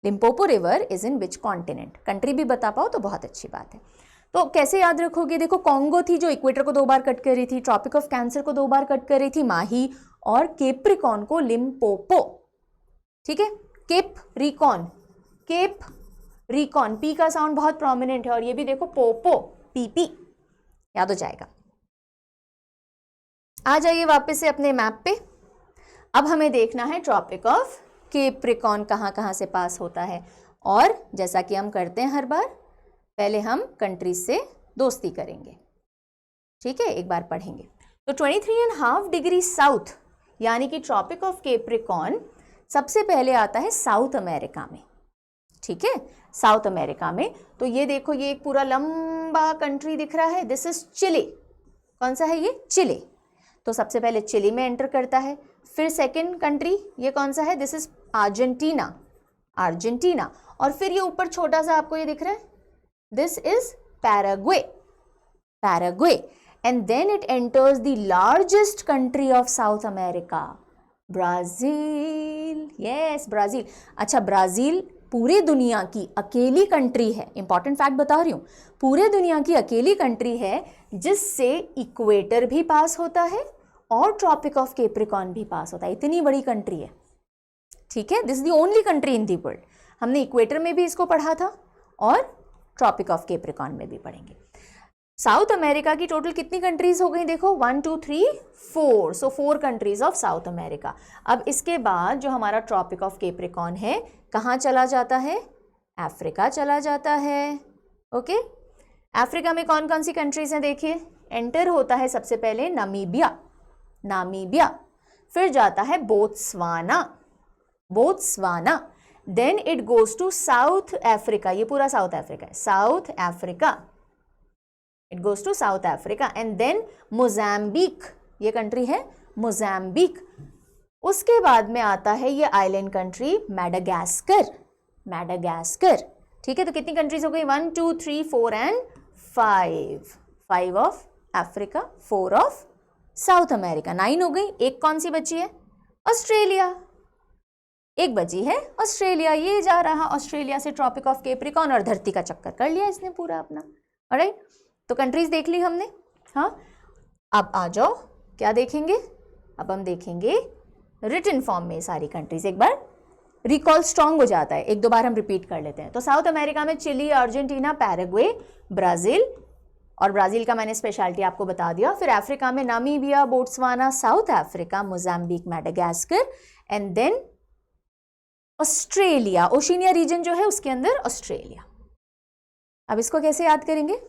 Limpopo river is in which continent? Country भी बता पाओ तो बहुत अच्छी बात है। तो कैसे याद रखोगे? देखो, कॉन्गो थी जो इक्वेटर को 2 बार कट कर रही थी, ट्रॉपिक ऑफ कैंसर को 2 बार कट कर रही थी माही, और कैप्रिकॉर्न को लिम्पोपो। ठीक है, cape recon, cape recon, P का साउंड बहुत प्रोमिनेंट है, और ये भी देखो पोपो, पीपी, याद हो जाएगा। आ जाइए वापस से अपने मैप पे। अब हमें देखना है ट्रॉपिक ऑफ कैप्रिकॉर्न कहाँ से पास होता है। और जैसा कि हम करते हैं हर बार, पहले हम कंट्रीज से दोस्ती करेंगे। ठीक है, एक बार पढ़ेंगे। तो 23.5 डिग्री साउथ यानी कि ट्रॉपिक ऑफ कैप्रिकॉर्न सबसे पहले आता है साउथ अमेरिका में। ठीक है, साउथ अमेरिका में। तो ये देखो, ये एक पूरा लंबा कंट्री दिख रहा है, दिस इज चिली। कौन सा है ये? चिली। तो सबसे पहले चिली में एंटर करता है। फिर सेकंड कंट्री ये कौन सा है? This is Argentina, Argentina. और फिर ये ऊपर छोटा सा आपको ये दिख रहा है, this is Paraguay, Paraguay. And then it enters the largest country of South America, Brazil. Yes, Brazil. अच्छा, ब्राज़ील पूरे दुनिया की अकेली कंट्री है, इंपॉर्टेंट फैक्ट बता रही हूँ, पूरे दुनिया की अकेली कंट्री है जिससे इक्वेटर भी पास होता है और ट्रॉपिक ऑफ कैप्रिकॉर्न भी पास होता है। इतनी बड़ी कंट्री है। ठीक है, this is the only country in the world. हमने इक्वेटर में भी इसको पढ़ा था और ट्रॉपिक ऑफ कैप्रिकॉर्न में भी पढ़ेंगे। साउथ अमेरिका की टोटल कितनी कंट्रीज हो गई? देखो 1 2 3 4, सो 4 कंट्रीज ऑफ साउथ अमेरिका। अब इसके बाद जो हमारा ट्रॉपिक ऑफ कैप्रिकॉर्न है कहाँ चला जाता है? अफ्रीका चला जाता है। ओके, अफ्रीका में कौन कौन सी कंट्रीज हैं देखिए। एंटर होता है सबसे पहले नामीबिया, नामीबिया। फिर जाता है Botswana, Botswana. Then it goes to South Africa, ये पूरा साउथ अफ्रीका है, South Africa. It goes to South Africa and then Mozambique, ये कंट्री है मोज़ाम्बिक। उसके बाद में आता है ये आइलैंड कंट्री मैडागास्कर, मैडागास्कर। ठीक है, तो कितनी कंट्रीज हो गई? 1 2 3 4 and 5, 5 of Africa, 4 of south America, 9 हो गई। एक कौन सी बची है? ऑस्ट्रेलिया। एक बची है ऑस्ट्रेलिया। ये जा रहा ऑस्ट्रेलिया से ट्रॉपिक ऑफ कैप्रिकॉर्न और धरती का चक्कर कर लिया इसने पूरा अपना। ऑलराइट, तो कंट्रीज देख ली हमने। हाँ, अब आ जाओ, क्या देखेंगे? अब हम देखेंगे रिटन फॉर्म में सारी कंट्रीज। एक बार रिकॉल स्ट्रांग हो जाता है, 1 2 बार हम रिपीट कर लेते हैं। तो साउथ अमेरिका में चिली, अर्जेंटीना, पैराग्वे, ब्राज़ील, और ब्राज़ील का मैंने स्पेशलिटी आपको बता दिया। फिर अफ्रीका में Namibia, Botswana, South Africa, Mozambique, Madagascar, and then Australia. Oceania region जो है उसके अंदर ऑस्ट्रेलिया। अब इसको कैसे याद करेंगे?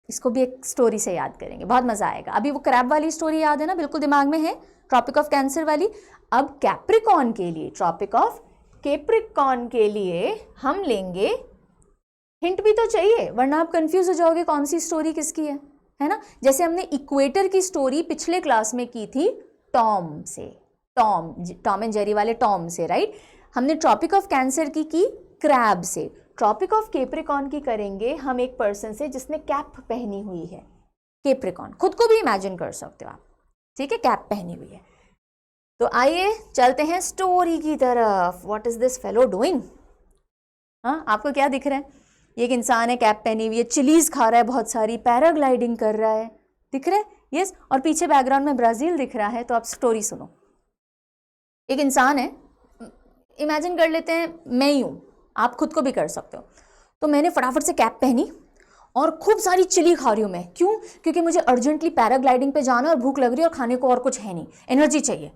इसको भी एक स्टोरी से याद करेंगे, बहुत मजा आएगा। अभी वो क्रैब वाली स्टोरी याद है ना, बिल्कुल दिमाग में है, ट्रॉपिक ऑफ कैंसर वाली। अब कैप्रिकॉर्न के लिए, ट्रॉपिक ऑफ कैप्रिकॉर्न के लिए हम लेंगे, हिंट भी तो चाहिए वरना आप कंफ्यूज हो जाओगे कौन सी स्टोरी किसकी है ना। जैसे हमने इक्वेटर की स्टोरी पिछले क्लास में की थी टॉम से, टॉम एंड जेरी वाले टॉम से, राइट। हमने ट्रॉपिक ऑफ कैंसर की क्रैब से। ट्रॉपिक ऑफ कैप्रिकॉर्न की करेंगे हम एक पर्सन से जिसने कैप पहनी हुई है, केप्रिकॉन, खुद को भी इमेजिन कर सकते हो आप, ठीक है, कैप पहनी हुई है। तो आइए चलते हैं स्टोरी की तरफ। What is this fellow doing? हाँ, आपको क्या दिख रहा है? ये एक इंसान है, कैप पहनी हुई है, चिलीज खा रहा है बहुत सारी, पैराग्लाइडिंग कर रहा है, दिख रहा है? यस। और पीछे बैकग्राउंड में ब्राजील दिख रहा है। तो आप स्टोरी सुनो। एक इंसान है, इमेजिन कर लेते हैं मैं ही हूँ, आप खुद को भी कर सकते हो। तो मैंने फटाफट से कैप पहनी और खूब सारी चिली खा रही हूँ मैं। क्यों? क्योंकि मुझे अर्जेंटली पैराग्लाइडिंग पे जाना है और भूख लग रही है और खाने को और कुछ है नहीं, एनर्जी चाहिए।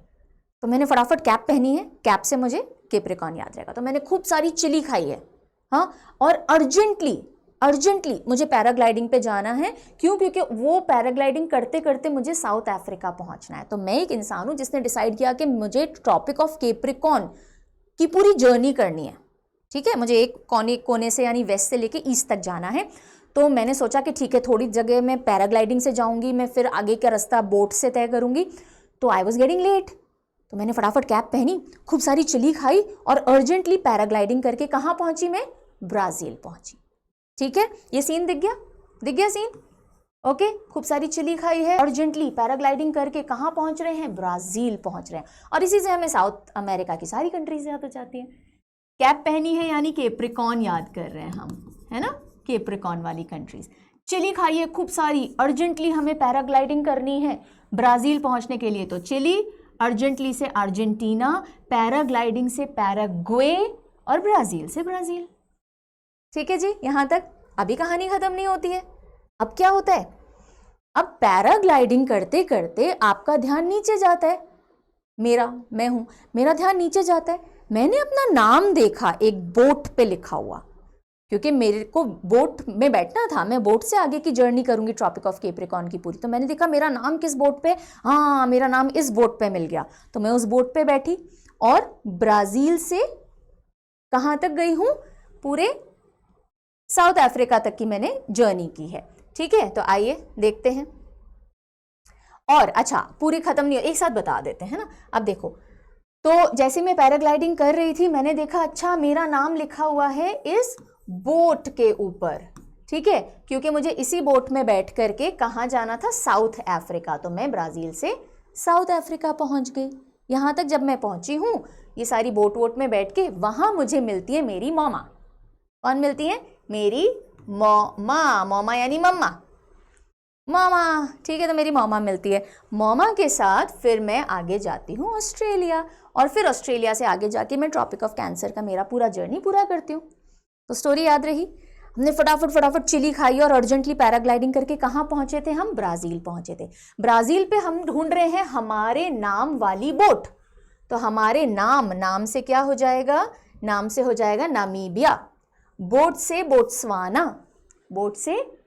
तो मैंने फटाफट कैप पहनी है, कैप से मुझे केप्रिकॉन याद रहेगा। तो मैंने खूब सारी चिली खाई है, हाँ, और अर्जेंटली मुझे पैराग्लाइडिंग पे जाना है। क्यों? क्योंकि वो पैराग्लाइडिंग करते करते मुझे साउथ अफ्रीका पहुंचना है। तो मैं एक इंसान हूं जिसने डिसाइड किया कि मुझे ट्रॉपिक ऑफ केप्रिकॉन की पूरी जर्नी करनी है, ठीक है। मुझे एक कोने से यानी वेस्ट से लेके ईस्ट तक जाना है। तो मैंने सोचा कि ठीक है, थोड़ी जगह मैं पैराग्लाइडिंग से जाऊंगी, मैं फिर आगे का रास्ता बोट से तय करूंगी। तो आई वॉज गेटिंग लेट, तो मैंने फटाफट कैप पहनी, खूब सारी चिली खाई और अर्जेंटली पैराग्लाइडिंग करके कहाँ पहुंची मैं? ब्राज़ील पहुंची, ठीक है। ये सीन दिख गया सीन? ओके, खूब सारी चिली खाई है, अर्जेंटली पैराग्लाइडिंग करके कहाँ पहुंच रहे हैं? ब्राज़ील पहुंच रहे हैं। और इसी से हमें साउथ अमेरिका की सारी कंट्रीज याद हो जाती हैं। कैप पहनी है यानी केप्रिकॉन याद कर रहे हैं हम, है ना, केप्रिकॉन वाली कंट्रीज। चिली खाई है खूब सारी, अर्जेंटली हमें पैराग्लाइडिंग करनी है ब्राज़ील पहुंचने के लिए। तो चिली, अर्जेंटली से अर्जेंटीना, पैराग्लाइडिंग से पैराग्वे और ब्राज़ील से ब्राज़ील। ठीक है जी, यहां तक। अभी कहानी खत्म नहीं होती है। अब क्या होता है? अब पैराग्लाइडिंग करते करते आपका ध्यान नीचे जाता है, मेरा ध्यान नीचे जाता है। मैंने अपना नाम देखा एक बोट पे लिखा हुआ, क्योंकि मेरे को बोट में बैठना था, मैं बोट से आगे की जर्नी करूंगी ट्रॉपिक ऑफ केप्रिकॉन की पूरी। तो मैंने देखा मेरा नाम किस बोट पे, हाँ मेरा नाम इस बोट पे मिल गया। तो मैं उस बोट पे बैठी और ब्राज़ील से कहाँ तक गई हूँ? पूरे साउथ अफ्रीका तक की मैंने जर्नी की है, ठीक है। तो आइए देखते हैं। और अच्छा, पूरी खत्म नहीं, एक साथ बता देते हैं ना। अब देखो, तो जैसे मैं पैराग्लाइडिंग कर रही थी, मैंने देखा अच्छा मेरा नाम लिखा हुआ है इस बोट के ऊपर, ठीक है, क्योंकि मुझे इसी बोट में बैठ करके कहाँ जाना था? South Africa. तो मैं ब्राज़ील से साउथ अफ्रीका पहुंच गई। यहाँ तक जब मैं पहुंची हूँ, ये सारी बोट में बैठ के, वहाँ मुझे मिलती है मेरी मॉमा। कौन मिलती है? मेरी मॉमा यानी मम्मा, ठीक है। तो मेरी मॉमा मिलती है। मॉमा के साथ फिर मैं आगे जाती हूँ ऑस्ट्रेलिया, और फिर ऑस्ट्रेलिया से आगे जाके मैं ट्रॉपिक ऑफ कैंसर का मेरा पूरा जर्नी पूरा करती हूँ। तो स्टोरी याद रही। हमने फटाफट चिली खाई और अर्जेंटली पैराग्लाइडिंग करके कहाँ पहुंचे थे हम? ब्राज़ील पहुंचे थे। ब्राज़ील पे हम ढूंढ रहे हैं हमारे नाम वाली बोट। तो हमारे नाम से क्या हो जाएगा? नाम से हो जाएगा नामीबिया, बोट से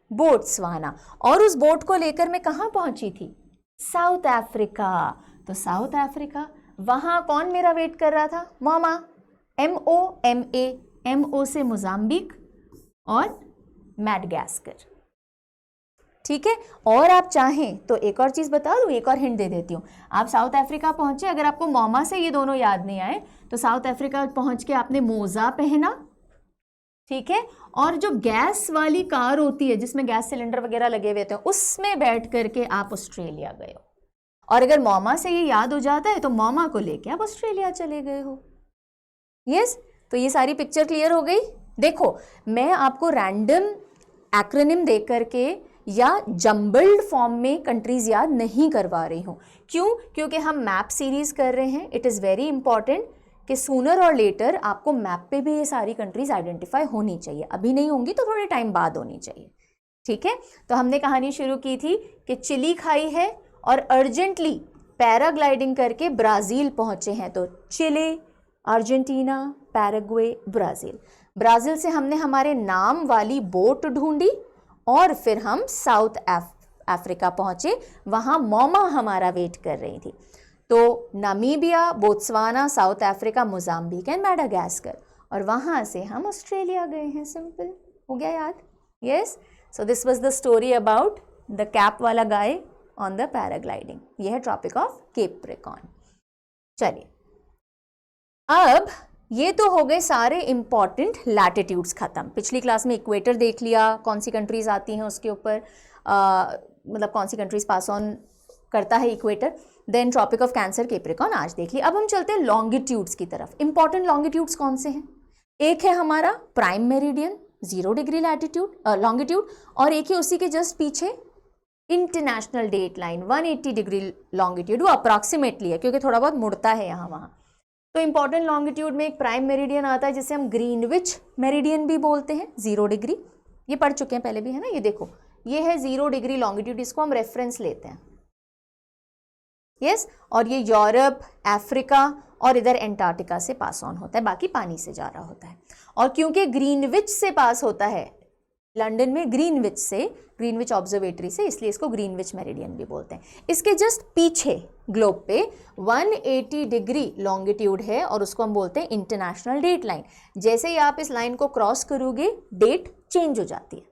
बोट्सवाना, और उस बोट को लेकर मैं कहाँ पहुंची थी? South Africa. तो साउथ अफ्रीका, वहां कौन मेरा वेट कर रहा था? मॉमा, MOMA से मोजाम्बिक और मैडागास्कर, ठीक है। और आप चाहें तो एक और चीज बता दूं, एक और हिंट दे देती हूँ। आप साउथ अफ्रीका पहुंचे, अगर आपको मॉमा से ये दोनों याद नहीं आए तो साउथ अफ्रीका पहुंच के आपने मोजा पहना, ठीक है, और जो गैस वाली कार होती है जिसमें गैस सिलेंडर वगैरह लगे हुए थे, उसमें बैठ करके आप ऑस्ट्रेलिया गए हो। और अगर मॉमा से ये याद हो जाता है तो मॉमा को लेके आप ऑस्ट्रेलिया चले गए हो। यस, तो ये सारी पिक्चर क्लियर हो गई। देखो, मैं आपको रैंडम एक्रोनिम दे करके या जम्बल्ड फॉर्म में कंट्रीज याद नहीं करवा रही हूँ। क्यों? क्योंकि हम मैप सीरीज कर रहे हैं। इट इज़ वेरी इंपॉर्टेंट कि सूनर और लेटर आपको मैप पे भी ये सारी कंट्रीज आइडेंटिफाई होनी चाहिए। अभी नहीं होंगी तो थोड़े टाइम बाद होनी चाहिए, ठीक है। तो हमने कहानी शुरू की थी कि चिली खाई है और अर्जेंटली पैराग्लाइडिंग करके ब्राज़ील पहुंचे हैं। तो चिले, अर्जेंटीना, पैराग्वे, ब्राज़ील से हमने हमारे नाम वाली बोट ढूंढी और फिर हम साउथ अफ्रीका पहुंचे। वहाँ मॉमा हमारा वेट कर रही थी। तो Namibia, Botswana, south Africa, Mozambique and Madagascar, और वहाँ से हम ऑस्ट्रेलिया गए हैं। सिंपल हो गया याद? Yes. So this was the story about the cap वाला गाय ऑन द पैराग्लाइडिंग। यह है ट्रॉपिक ऑफ केप्रिकॉन। चलिए, अब ये तो हो गए सारे इंपॉर्टेंट लैटिट्यूड्स खत्म। पिछली क्लास में इक्वेटर देख लिया, कौन सी कंट्रीज आती हैं उसके ऊपर, मतलब कौन सी कंट्रीज पास ऑन करता है equator. Then tropic of cancer, capricorn आज देख लिया। अब हम चलते हैं लॉन्गिट्यूड्स की तरफ। इंपॉर्टेंट लॉन्गिट्यूड्स कौन से हैं? एक है हमारा prime meridian 0 degree latitude longitude, और एक है उसी के जस्ट पीछे international date line 180 degree longitude. वो अप्रॉक्सीमेटली है क्योंकि थोड़ा बहुत मुड़ता है यहाँ वहाँ। तो इंपॉर्टेंट लॉन्गिट्यूड में एक प्राइम मेरिडियन आता है जिसे हम ग्रीनविच मेरिडियन भी बोलते हैं 0 डिग्री। ये पढ़ चुके हैं पहले भी है ना। ये देखो ये है 0 डिग्री लॉन्गिट्यूड, इसको हम रेफरेंस लेते हैं। यस और ये यूरोप, अफ्रीका और इधर एंटार्क्टिका से पास ऑन होता है, बाकी पानी से जा रहा होता है। और क्योंकि ग्रीनविच से पास होता है लंदन में, ग्रीनविच से, ग्रीनविच ऑब्जर्वेटरी से, इसलिए इसको ग्रीनविच मेरिडियन भी बोलते हैं। इसके जस्ट पीछे ग्लोब पे 180 डिग्री लॉन्गिट्यूड है और उसको हम बोलते हैं इंटरनेशनल डेट लाइन। जैसे ही आप इस लाइन को क्रॉस करोगे डेट चेंज हो जाती है।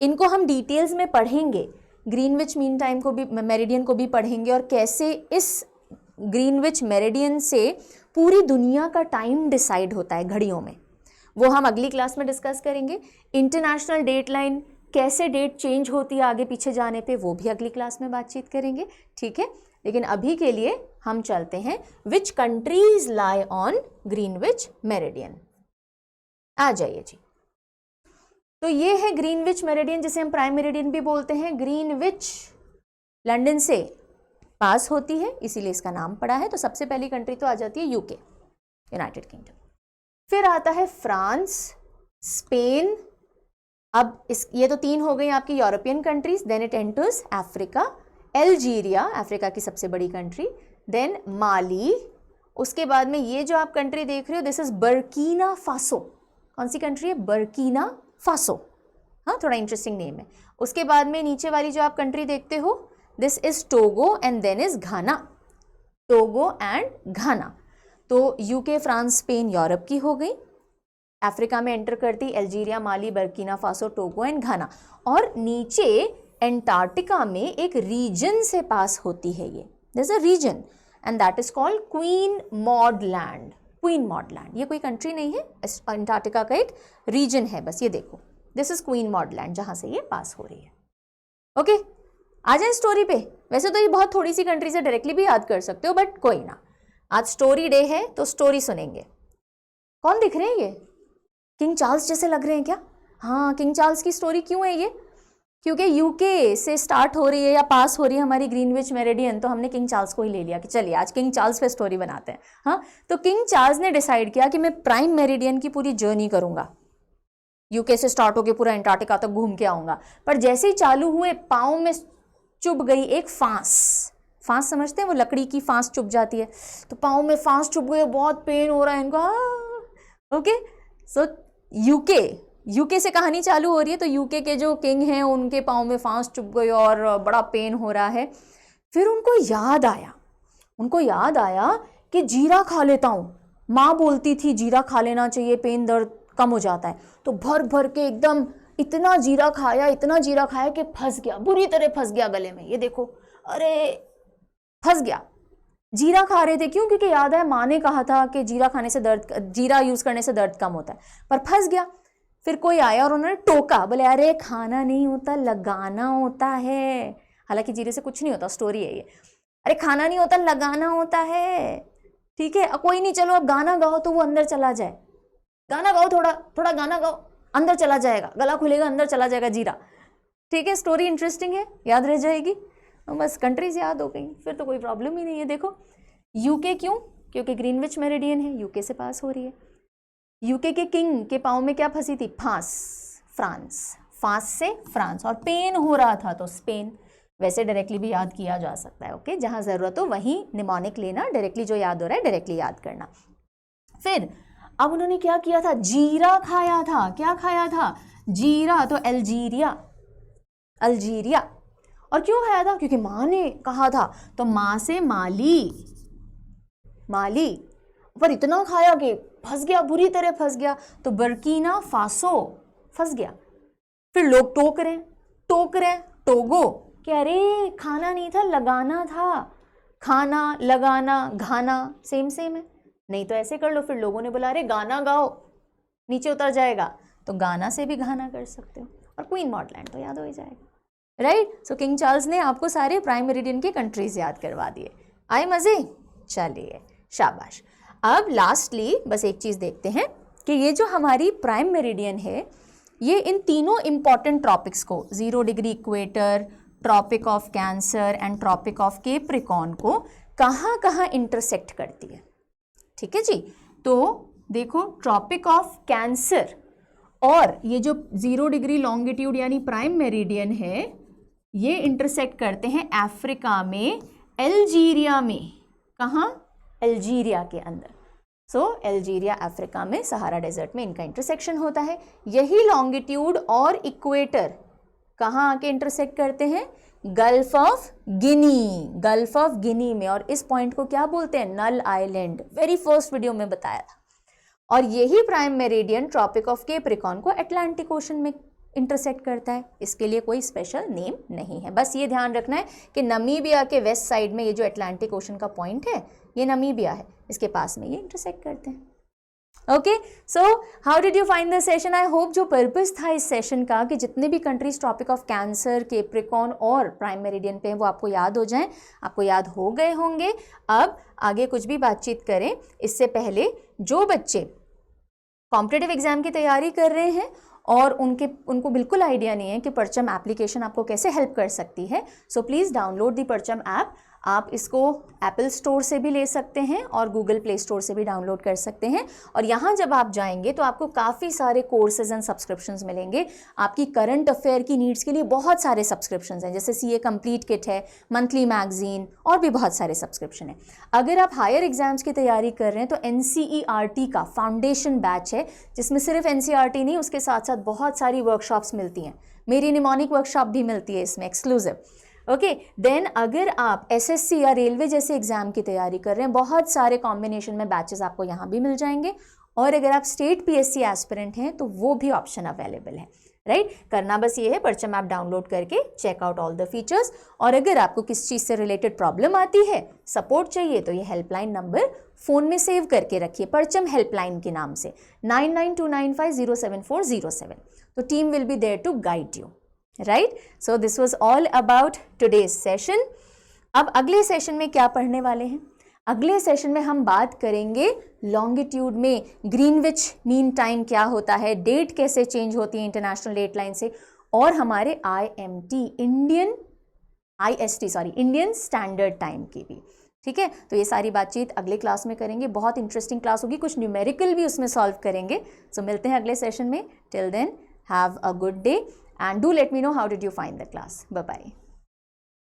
इनको हम डिटेल्स में पढ़ेंगे, ग्रीनविच मीन टाइम को भी, मेरिडियन को भी पढ़ेंगे, और कैसे इस ग्रीनविच मेरिडियन से पूरी दुनिया का टाइम डिसाइड होता है घड़ियों में, वो हम अगली क्लास में डिस्कस करेंगे। इंटरनेशनल डेट लाइन, कैसे डेट चेंज होती है आगे पीछे जाने पे, वो भी अगली क्लास में बातचीत करेंगे, ठीक है। लेकिन अभी के लिए हम चलते हैं which countries lie on Greenwich meridian. आ जाइए जी। तो ये है ग्रीनविच मेरिडियन जिसे हम प्राइम मेरिडियन भी बोलते हैं। ग्रीनविच लंदन से पास होती है इसीलिए इसका नाम पड़ा है। तो सबसे पहली कंट्री तो आ जाती है यूके, यूनाइटेड किंगडम। फिर आता है फ्रांस, स्पेन। अब ये तो 3 हो गई आपकी European countries. Then it enters Africa, Algeria, Africa की सबसे बड़ी कंट्री। देन माली। उसके बाद में ये जो आप कंट्री देख रहे हो दिस इज बर्किना फासो। कौन सी कंट्री है? Burkina Faso. हाँ, थोड़ा इंटरेस्टिंग नेम है। उसके बाद में नीचे वाली जो आप कंट्री देखते हो this is Togo and then is Ghana. Togo and Ghana. तो यूके, फ्रांस, स्पेन यूरोप की हो गई। अफ्रीका में एंटर करती Algeria, Mali, Burkina Faso, Togo and Ghana. और नीचे एंटार्क्टिका में एक रीजन से पास होती है ये, this a region and that is called Queen Maud land. Queen Maud land ये कोई कंट्री नहीं है, एंटार्क्टिका का एक रीजन है बस। ये देखो this is queen Maud land जहां से ये पास हो रही है। ओके, आ जाए स्टोरी पे। वैसे तो ये बहुत थोड़ी सी कंट्री से डायरेक्टली भी याद कर सकते हो, बट कोई ना, आज स्टोरी डे है तो स्टोरी सुनेंगे। कौन दिख रहे हैं ये? किंग चार्ल्स जैसे लग रहे हैं क्या? हाँ, किंग चार्ल्स की स्टोरी क्यों है ये? क्योंकि यूके से स्टार्ट हो रही है या पास हो रही है हमारी ग्रीनविच मेरिडियन, तो हमने किंग चार्ल्स को ही ले लिया कि चलिए आज किंग चार्ल्स पे स्टोरी बनाते हैं। हाँ, तो किंग चार्ल्स ने डिसाइड किया कि मैं प्राइम मेरिडियन की पूरी जर्नी करूंगा, यूके से स्टार्ट होकर पूरा एंटार्क्टिका तक घूम के आऊंगा। पर जैसे ही चालू हुए पाँव में चुभ गई एक फांस। फांस समझते हैं, वो लकड़ी की फांस चुभ जाती है, तो पाँव में फांस चुभ गई, बहुत पेन हो रहा है इनको। ओके, सो यूके से कहानी चालू हो रही है। तो यूके के जो किंग हैं उनके पाँव में फांस चुभ गई और बड़ा पेन हो रहा है। फिर उनको याद आया कि जीरा खा लेता हूँ। माँ बोलती थी जीरा खा लेना चाहिए, पेन दर्द कम हो जाता है। तो भर भर के एकदम इतना जीरा खाया कि फंस गया, बुरी तरह फंस गया गले में। ये देखो, अरे फंस गया। जीरा खा रहे थे, क्यों? क्योंकि याद है माँ ने कहा था कि जीरा यूज करने से दर्द कम होता है, पर फंस गया। फिर कोई आया और उन्होंने टोका, बोले अरे खाना नहीं होता, लगाना होता है। हालांकि जीरे से कुछ नहीं होता, स्टोरी है ये। अरे खाना नहीं होता, लगाना होता है, ठीक है। कोई नहीं, चलो अब गाना गाओ तो वो अंदर चला जाए। गाना गाओ, थोड़ा गाना गाओ, अंदर चला जाएगा, गला खुलेगा, अंदर चला जाएगा जीरा। ठीक है, स्टोरी इंटरेस्टिंग है, याद रह जाएगी। बस कंट्रीज याद हो गई, फिर तो कोई प्रॉब्लम ही नहीं है। देखो यूके क्यों? क्योंकि ग्रीनविच मेरिडियन है, यूके से पास हो रही है। यूके के किंग के पाँव में क्या फंसी थी? फांस से फ्रांस, और पेन हो रहा था तो स्पेन। वैसे डायरेक्टली भी याद किया जा सकता है। ओके, जहां जरूरत हो वहीं निमोनिक लेना, डायरेक्टली जो याद हो रहा है डायरेक्टली याद करना। फिर अब उन्होंने क्या किया था? जीरा खाया था। क्या खाया था? जीरा। तो अल्जीरिया। और क्यों खाया था? क्योंकि माँ ने कहा था, तो माँ से माली। पर इतना खाया कि फंस गया, बुरी तरह फंस गया। तो बर्किना फासो फंस गया। फिर लोग टोक रहे टोगो, कि अरे खाना नहीं था, लगाना था। खाना, लगाना, घाना सेम है। नहीं तो ऐसे कर लो। फिर लोगों ने बोला अरे गाना गाओ, नीचे उतर जाएगा, तो गाना से भी घाना कर सकते हो। और क्वीन मॉड लैंड तो याद हो ही जाएगा। राइट। सो किंग चार्ल्स ने आपको सारे प्राइम मेरिडियन के कंट्रीज याद करवा दिए। आए मजे? चलिए शाबाश। अब लास्टली बस एक चीज़ देखते हैं कि ये जो हमारी प्राइम मेरिडियन है ये इन तीनों इंपॉर्टेंट ट्रॉपिक्स को 0 degree equator, tropic of cancer and tropic of Capricorn को कहाँ कहाँ इंटरसेक्ट करती है। ठीक है जी। तो देखो ट्रॉपिक ऑफ कैंसर और ये जो 0 डिग्री लॉन्गिट्यूड यानी प्राइम मेरिडियन है ये इंटरसेक्ट करते हैं अफ्रीका में, अल्जीरिया में। कहाँ? अल्जीरिया के अंदर। सो अल्जीरिया अफ्रीका में सहारा डेजर्ट में इनका इंटरसेक्शन होता है। यही लॉन्गिट्यूड और इक्वेटर कहाँ आके इंटरसेक्ट करते हैं? Gulf of Guinea, gulf of Guinea में। और इस पॉइंट को क्या बोलते हैं? Null island. Very first video में बताया था। और यही prime meridian tropic of Capricorn को अटलांटिक ओशन में इंटरसेक्ट करता है। इसके लिए कोई स्पेशल नेम नहीं है, बस ये ध्यान रखना है कि नमीबिया के वेस्ट साइड में ये जो अटलांटिक ओशन का पॉइंट है ये नमीबिया है, इसके पास में ये इंटरसेक्ट करते हैं। Okay, so how did you find the session? I hope जो पर्पस था इस सेशन का कि जितने भी countries tropic of cancer, capricorn और प्राइम मेरिडियन पे हैं वो आपको याद हो जाएं, आपको याद हो गए होंगे। अब आगे कुछ भी बातचीत करें इससे पहले जो बच्चे कॉम्पिटिटिव एग्जाम की तैयारी कर रहे हैं और उनको बिल्कुल आइडिया नहीं है कि परचम एप्लीकेशन आपको कैसे हेल्प कर सकती है, सो प्लीज़ डाउनलोड दी परचम ऐप। आप इसको एप्पल स्टोर से भी ले सकते हैं और गूगल प्ले स्टोर से भी डाउनलोड कर सकते हैं। और यहाँ जब आप जाएंगे तो आपको काफ़ी सारे कोर्सेज एंड सब्सक्रिप्शंस मिलेंगे। आपकी करंट अफेयर की नीड्स के लिए बहुत सारे सब्सक्रिप्शंस हैं, जैसे CA कंप्लीट किट है, मंथली मैगजीन और भी बहुत सारे सब्सक्रिप्शन हैं। अगर आप हायर एग्जाम्स की तैयारी कर रहे हैं तो NCERT का फाउंडेशन बैच है जिसमें सिर्फ NCERT नहीं उसके साथ साथ बहुत सारी वर्कशॉप्स मिलती हैं। मेरी निमोनिक वर्कशॉप भी मिलती है इसमें एक्सक्लूसिव। ओके, देन अगर आप SSC या रेलवे जैसे एग्जाम की तैयारी कर रहे हैं बहुत सारे कॉम्बिनेशन में बैचेस आपको यहाँ भी मिल जाएंगे। और अगर आप स्टेट PSC एस्पिरेंट हैं तो वो भी ऑप्शन अवेलेबल है। राइट, करना बस ये है परचम ऐप डाउनलोड करके check out all the features. और अगर आपको किस चीज़ से रिलेटेड प्रॉब्लम आती है, सपोर्ट चाहिए, तो ये हेल्पलाइन नंबर फ़ोन में सेव करके रखिए परचम हेल्पलाइन के नाम से 9929507407। तो team will be there to guide you. Right, so this was all about today's session. अब अगले सेशन में क्या पढ़ने वाले हैं? अगले सेशन में हम बात करेंगे लॉन्गिट्यूड में ग्रीनविच मीन टाइम क्या होता है, डेट कैसे चेंज होती है इंटरनेशनल डेट लाइन से, और हमारे इंडियन स्टैंडर्ड टाइम की भी। ठीक है, तो ये सारी बातचीत अगले क्लास में करेंगे। बहुत इंटरेस्टिंग क्लास होगी, कुछ न्यूमेरिकल भी उसमें सॉल्व करेंगे। सो मिलते हैं अगले सेशन में। Till then have a good day and do let me know how did you find the class. Bye bye.